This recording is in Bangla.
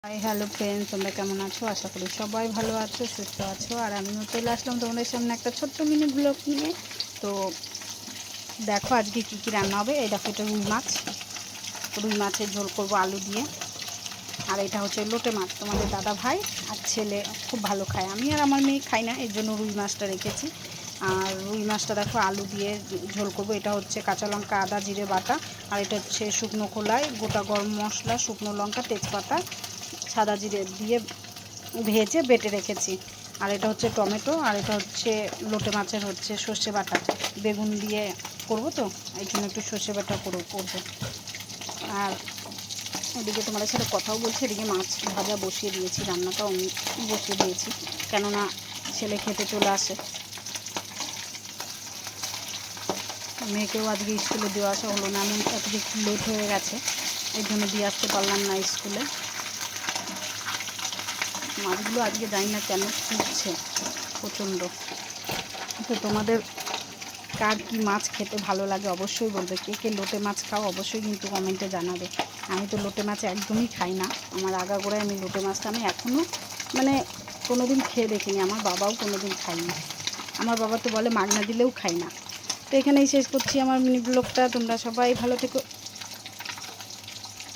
হাই হ্যালো ফ্রেন্ডস, তোমরা কেমন আছো? আশা করি সবাই ভালো আছো, সুস্থ আছো। আর আমিও চলে আসলাম তোমাদের সামনে একটা ছোট্ট মিনি ব্লগ নিয়ে। তো দেখো আজকে কী কী রান্না হবে। এই দেখো, এটা রুই মাছের ঝোল করবো আলু দিয়ে। আর এটা হচ্ছে লোটে মাছ, তোমাদের দাদা ভাই আর ছেলে খুব ভালো খায়, আমি আর আমার মেয়ে খাই না, এর জন্য রুই মাছটা রেখেছি। আর রুই মাছটা দেখো আলু দিয়ে ঝোল করবো। এটা হচ্ছে কাঁচা লঙ্কা, আদা, জিরে বাটা। আর এটা হচ্ছে শুকনো খোলায় গোটা গরম মশলা, শুকনো লঙ্কা, তেজপাতা, সাদা জিরে দিয়ে ভেজে বেটে রেখেছি। আর এটা হচ্ছে টমেটো। আর এটা হচ্ছে লোটে মাছের হচ্ছে সর্ষে বাটা, বেগুন দিয়ে করব, তো এই জন্য একটু সর্ষে বাটা করবো। আর ওদিকে তোমাদের সাথে কথাও বলছি, এদিকে মাছ ভাজা বসিয়ে দিয়েছি, রান্নাটাও আমি বসিয়ে দিয়েছি, কেননা ছেলে খেতে চলে আসে। মেয়েকেও আজকে স্কুলে দিয়ে আসা হলো না, আমি আজকে একটু লেট হয়ে গেছে, এই জন্য দিয়ে আসতে পারলাম না স্কুলে। মাছগুলো আজকে জানি না কেন ফুটছে প্রচণ্ড। তো তোমাদের কার কী মাছ খেতে ভালো লাগে অবশ্যই বলবে, কে কে লোটে মাছ খাও অবশ্যই কিন্তু কমেন্টে জানাবে। আমি তো লোটে মাছ একদমই খাই না, আমার আগাগোড়ায় আমি লোটে মাছটা আমি এখনও মানে কোনো দিন খেয়ে দেখিনি, আমার বাবাও কোনো দিন খায়নি। আমার বাবা তো বলে মাগনা দিলেও খাই না। তো এখানেই শেষ করছি আমার মিনি ব্লগটা। তোমরা সবাই ভালো থেকো।